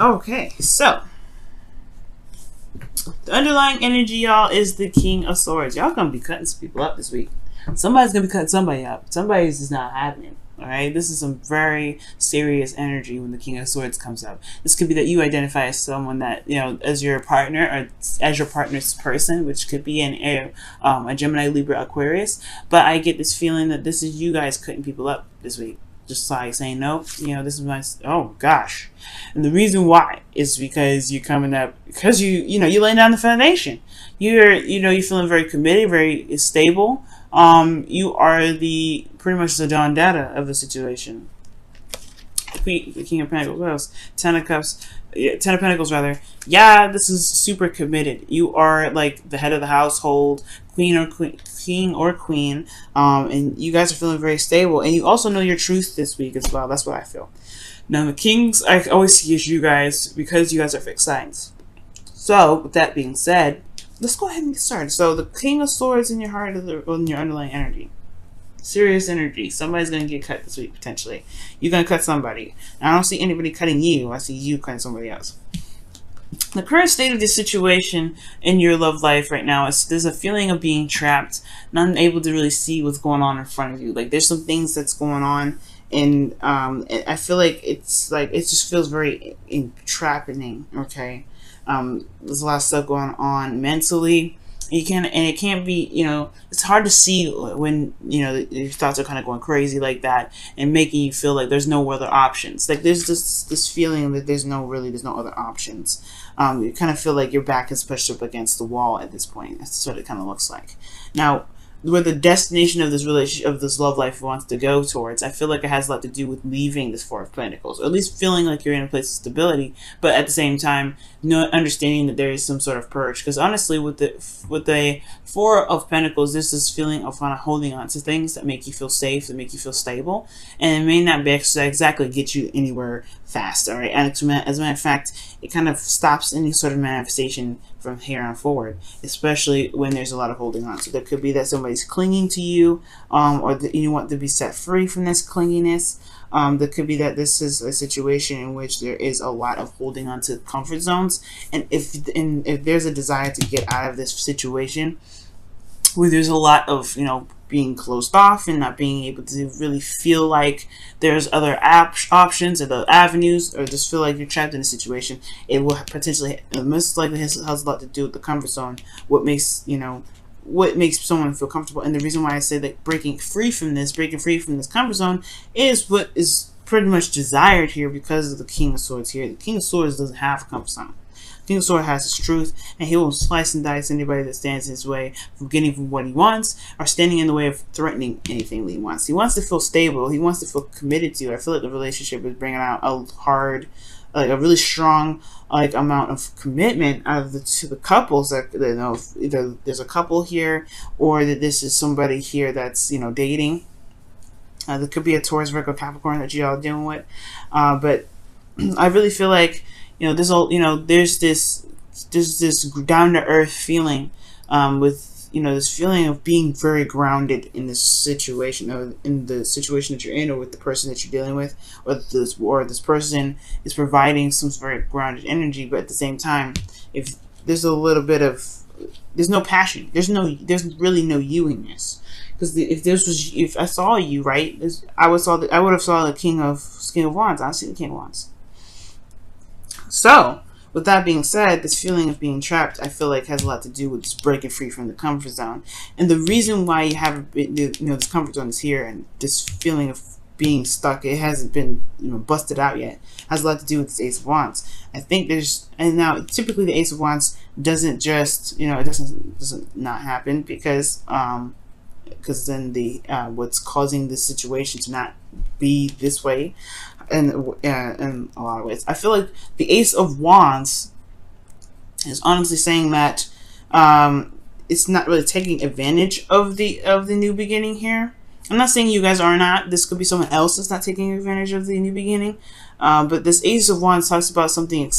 Okay, so the underlying energy, y'all, is the King of Swords. Y'all gonna be cutting some people up this week. Somebody's gonna be cutting somebody up. Somebody's just not happening. All right, this is some very serious energy when the King of Swords comes up. This could be that you identify as someone that, you know, as your partner or as your partner's person, which could be a Gemini, Libra, Aquarius. But I get this feeling that this is you guys cutting people up this week. Just like saying, nope, you know, this is my, oh gosh. And the reason why is because you're coming up, because you're laying down the foundation. You're feeling very committed, very stable. You are pretty much the Don Dada of the situation. The King of Pentacles, what else? Ten of Pentacles rather. Yeah, this is super committed. You are like the head of the household, king or queen, and you guys are feeling very stable. And you also know your truth this week as well. That's what I feel. Now the kings I always see as you guys, because you guys are fixed signs. So with that being said, let's go ahead and get started. So the King of Swords in your heart, in your underlying energy. Serious energy. Somebody's going to get cut this week, potentially. You're going to cut somebody. And I don't see anybody cutting you. I see you cutting somebody else. The current state of the situation in your love life right now is there's a feeling of being trapped, not able to really see what's going on in front of you. Like there's some things that's going on, and I feel like it just feels very entrapping. Okay, there's a lot of stuff going on mentally. It can't be, it's hard to see when, your thoughts are kind of going crazy like that and making you feel like there's no other options. Like there's this feeling that there's no other options. You kind of feel like your back is pushed up against the wall at this point. That's what it kind of looks like. Now, where the destination of this relationship, of this love life wants to go towards, I feel like it has a lot to do with leaving this Four of Pentacles, or at least feeling like you're in a place of stability, but at the same time, understanding that there is some sort of purge. Because honestly, with the Four of Pentacles, there's this feeling of kind of holding on to things that make you feel safe, that make you feel stable, and it may not be exactly get you anywhere fast. All right, and as a matter of fact, it kind of stops any sort of manifestation from here on forward, especially when there's a lot of holding on. So there could be that somebody's clinging to you, or that you want to be set free from this clinginess. There could be that this is a situation in which there is a lot of holding on to comfort zones, and if there's a desire to get out of this situation, where there's a lot of being closed off and not being able to really feel like there's other options or the avenues, or just feel like you're trapped in a situation, it will potentially, most likely has a lot to do with the comfort zone. What makes someone feel comfortable. And the reason why I say that breaking free from this comfort zone is what is pretty much desired here, because of the King of Swords here. The King of Swords doesn't have a comfort zone. King of Swords has his truth, and he will slice and dice anybody that stands in his way from getting what he wants, or standing in the way of threatening anything that he wants. He wants to feel stable. He wants to feel committed to. I feel like the relationship is bringing out a really strong amount of commitment out of the couples. That either there's a couple here, or that this is somebody here that's dating. There could be a Taurus, Virgo, Capricorn that you all dealing with, but I really feel like there's this down to earth feeling, with this feeling of being very grounded in this situation, or in the situation that you're in, or with the person that you're dealing with, or this person is providing some very grounded energy. But at the same time, if there's a little bit of, there's no passion, there's really no you in this. Because if I saw you, right, I would have saw the King of Wands. I see the King of Wands. So, with that being said, this feeling of being trapped, I feel like has a lot to do with just breaking free from the comfort zone. And the reason why you haven't been, this comfort zone is here, and this feeling of being stuck, it hasn't been busted out yet, has a lot to do with this Ace of Wands. I think and now typically the Ace of Wands doesn't just, it doesn't not happen, because then what's causing this situation to not be this way, and in a lot of ways, I feel like the Ace of Wands is honestly saying that it's not really taking advantage of the new beginning here. I'm not saying you guys are not. This could be someone else that's not taking advantage of the new beginning. But this Ace of Wands talks about something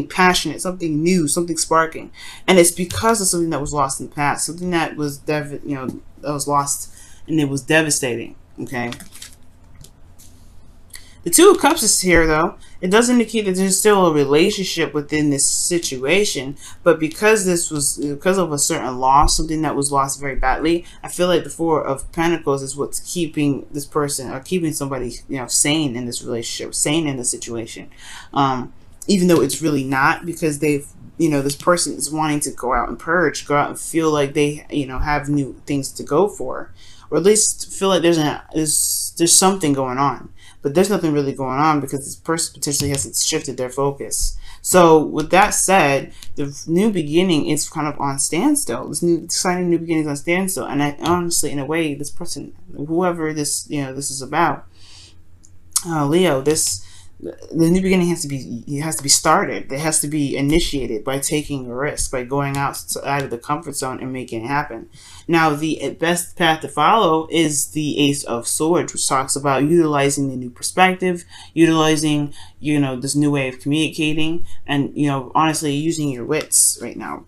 passionate, something new, something sparking, and it's because of something that was lost in the past, something that was that was lost, and it was devastating. Okay. The Two of Cups is here, though. It does indicate that there's still a relationship within this situation, but because of a certain loss, something that was lost very badly, I feel like the Four of Pentacles is what's keeping this person, or keeping somebody, sane in this relationship, sane in the situation. Even though it's really not, because they've, this person is wanting to go out and purge, go out and feel like they, have new things to go for, or at least feel like there's something going on. But there's nothing really going on because this person potentially hasn't shifted their focus. So with that said, the new beginning is kind of on standstill. This exciting new beginning is on standstill. And I honestly, in a way, this person, whoever this, this is about, Leo, the new beginning has to be started. It has to be initiated by taking a risk, by going out of the comfort zone and making it happen. Now, the best path to follow is the Ace of Swords, which talks about utilizing the new perspective, utilizing, this new way of communicating, and, honestly, using your wits right now.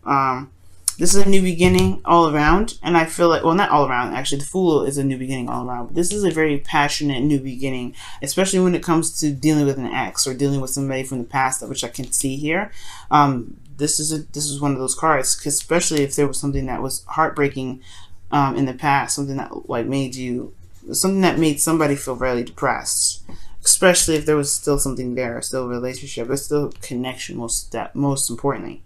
This is a new beginning all around, and I feel like, well, not all around, actually, the Fool is a new beginning all around, but this is a very passionate new beginning, especially when it comes to dealing with an ex or dealing with somebody from the past, which I can see here. This is one of those cards, especially if there was something that was heartbreaking in the past, something that made somebody feel really depressed, especially if there was still something there, still a relationship, but still connection, most importantly.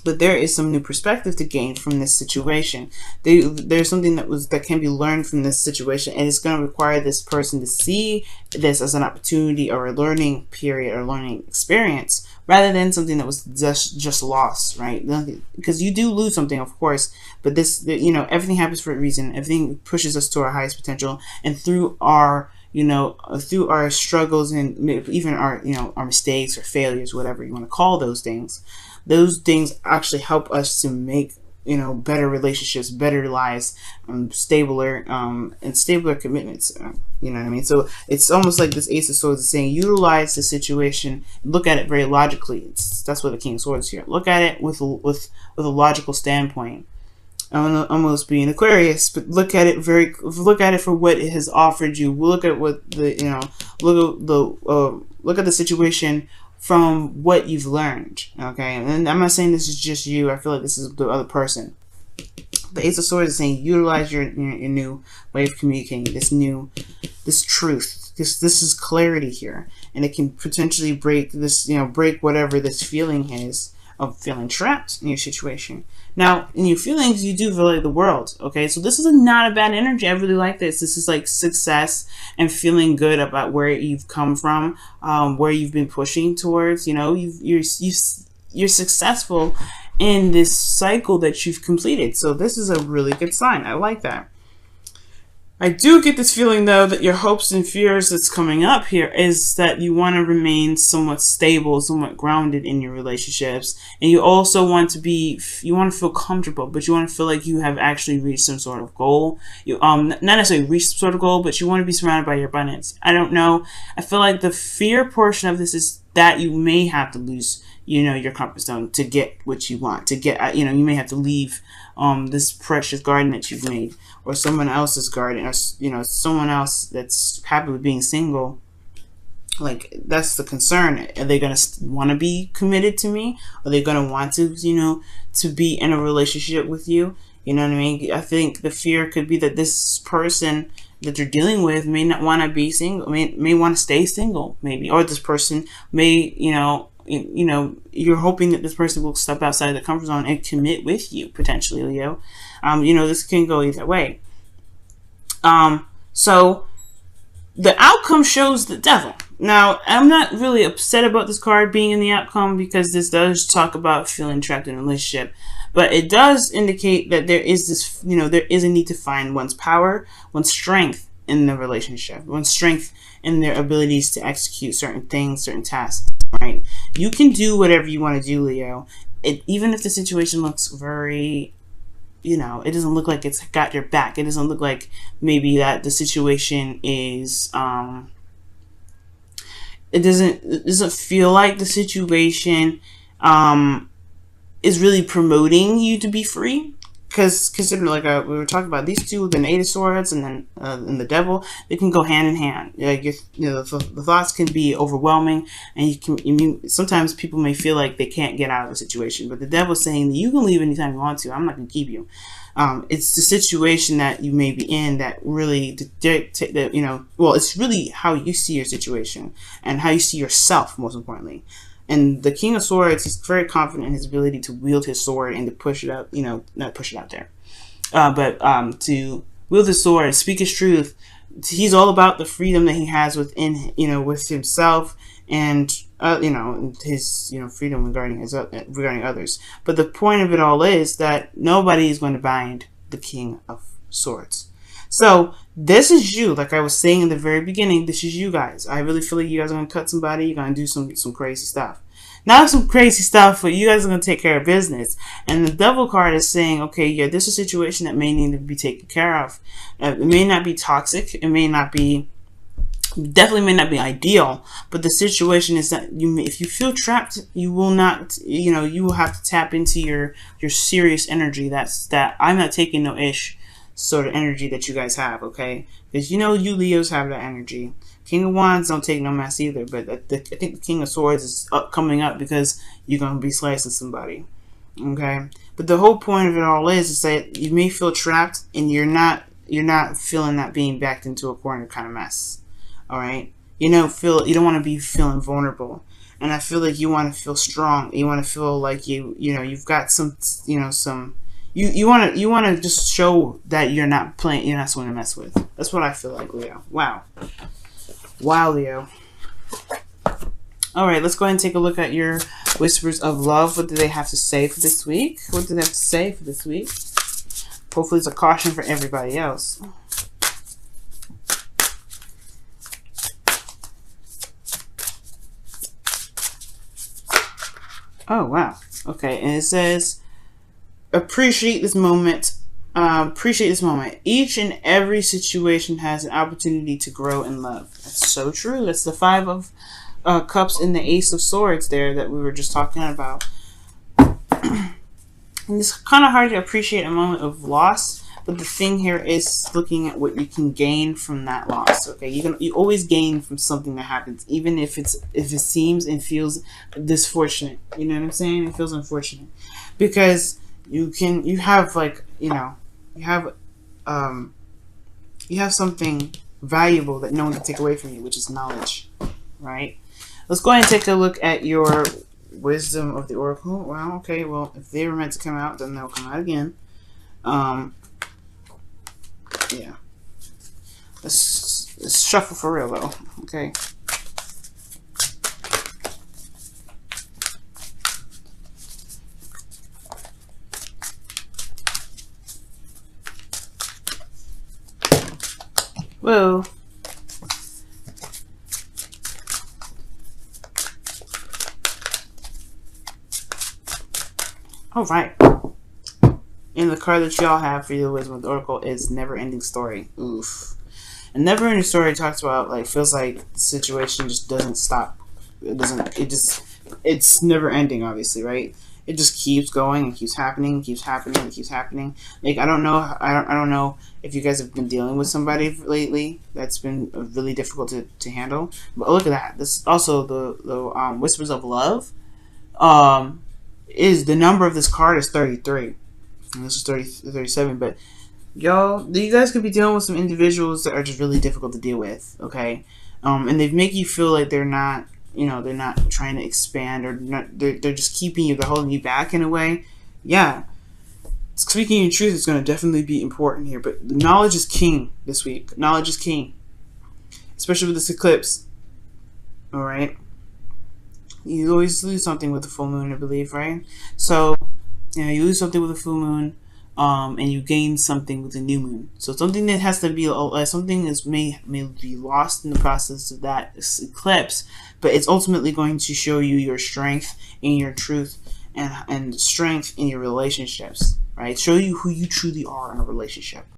But there is some new perspective to gain from this situation. There's something that can be learned from this situation, and it's going to require this person to see this as an opportunity or a learning period or learning experience, rather than something that was just lost, right? Because you do lose something, of course, but everything happens for a reason. Everything pushes us to our highest potential, and through our through our struggles and even our mistakes or failures, whatever you want to call those things actually help us to make better relationships, better lives, stabler commitments. You know what I mean? So it's almost like this Ace of Swords is saying, utilize the situation, look at it very logically. That's what the King of Swords is here. Look at it with a logical standpoint. I'm almost being Aquarius, but look at it for what it has offered you. Look at what look at the situation from what you've learned. Okay, and I'm not saying this is just you. I feel like this is the other person. The Ace of Swords is saying, utilize your new way of communicating, this truth. This is clarity here, and it can potentially break whatever this feeling is of feeling trapped in your situation. Now, in your feelings, you do feel like the world, okay? So this is not a bad energy. I really like this. This is like success and feeling good about where you've come from, where you've been pushing towards. You're successful in this cycle that you've completed. So this is a really good sign. I like that. I do get this feeling, though, that your hopes and fears that's coming up here is that you want to remain somewhat stable, somewhat grounded in your relationships. And you also want to feel comfortable, but you want to feel like you have actually reached some sort of goal. You not necessarily reached some sort of goal, but you want to be surrounded by your abundance. I don't know. I feel like the fear portion of this is that you may have to lose, your comfort zone to get what you want, to get, you may have to leave this precious garden that you've made, or someone else's garden, or someone else that's happy with being single. Like, that's the concern. Are they gonna want to be committed to me? Are they gonna want to to be in a relationship with you? You know what I mean? I think the fear could be that this person that you're dealing with may not want to be single, may want to stay single, maybe, or this person may you're hoping that this person will step outside of the comfort zone and commit with you, potentially, Leo. This can go either way. So the outcome shows the Devil. Now, I'm not really upset about this card being in the outcome, because this does talk about feeling trapped in a relationship, but it does indicate that there is this, there is a need to find one's power, one's strength in the relationship, one's strength in their abilities to execute certain things, certain tasks, right? You can do whatever you want to do, Leo. Even if the situation looks very, it doesn't look like it's got your back. It doesn't look like maybe that the situation is, it doesn't feel like the situation is really promoting you to be free. because consider like we were talking about these two, the Eight of Swords and the Devil, they can go hand in hand. Like the thoughts can be overwhelming, and sometimes people may feel like they can't get out of a situation, but the Devil's saying that you can leave anytime you want to. I'm not going to keep you. It's the situation that you may be in that really dictate that, well, it's really how you see your situation and how you see yourself, most importantly. And the King of Swords, he's very confident in his ability to wield his sword and to push it out, not push it out there, but to wield his sword and speak his truth. He's all about the freedom that he has within, with himself and, his, freedom regarding others. But the point of it all is that nobody is going to bind the King of Swords. So this is you, like I was saying in the very beginning, this is you guys. I really feel like you guys are going to cut somebody. You're going to do some crazy stuff. Not some crazy stuff, but you guys are going to take care of business. And the Devil card is saying, okay, yeah, this is a situation that may need to be taken care of. It may not be toxic. It may not be, definitely may not be ideal. But the situation is that if you feel trapped, you will not, you will have to tap into your serious energy. That I'm not taking no ish sort of energy that you guys have, okay? Because you Leos have that energy. King of Wands don't take no mess either, but I think the King of Swords is coming up because you're going to be slicing somebody, okay? But the whole point of it all is that you may feel trapped and you're not feeling that being backed into a corner kind of mess, all right? You don't want to be feeling vulnerable, and I feel like you want to feel strong. You want to feel like you've got some, You want to just show that you're not someone to mess with. That's what I feel like, Leo. Wow, Leo. All right, let's go ahead and take a look at your whispers of love. What do they have to say for this week? What do they have to say for this week? Hopefully it's a caution for everybody else. Oh, wow. Okay, and it says, appreciate this moment. Appreciate this moment. Each and every situation has an opportunity to grow in love. That's so true. That's the Five of Cups and the Ace of Swords there that we were just talking about. And it's kind of hard to appreciate a moment of loss, but the thing here is looking at what you can gain from that loss. Okay, you always gain from something that happens, even if it seems and feels disfortunate. You know what I'm saying? It feels unfortunate because you have something valuable that no one can take away from you, which is knowledge, right? Let's go ahead and take a look at your wisdom of the oracle. Wow, okay, well, if they were meant to come out, then they'll come out again. Yeah. Let's shuffle for real, though, okay? Whoa. All right. And the card that y'all have for your wisdom of the oracle is never ending story. Oof. And never ending story talks about feels like the situation just doesn't stop. It's never ending, obviously, right? It just keeps going and keeps happening, keeps happening, and keeps happening. Like I don't know if you guys have been dealing with somebody lately that's been really difficult to handle. But look at that. This is also the whispers of love. Is the number of this card is 33. And this is 37. But y'all, you guys could be dealing with some individuals that are just really difficult to deal with. Okay, and they make you feel like they're not. They're not trying to expand, or they're just keeping you, they're holding you back in a way. Yeah. Speaking in truth is going to definitely be important here, but knowledge is king this week. Knowledge is king. Especially with this eclipse. Alright? You always lose something with the full moon, I believe, right? So, you lose something with the full moon, and you gain something with the new moon. So something that has to be, something is may be lost in the process of that eclipse, but it's ultimately going to show you your strength and your truth and strength in your relationships, right? Show you who you truly are in a relationship.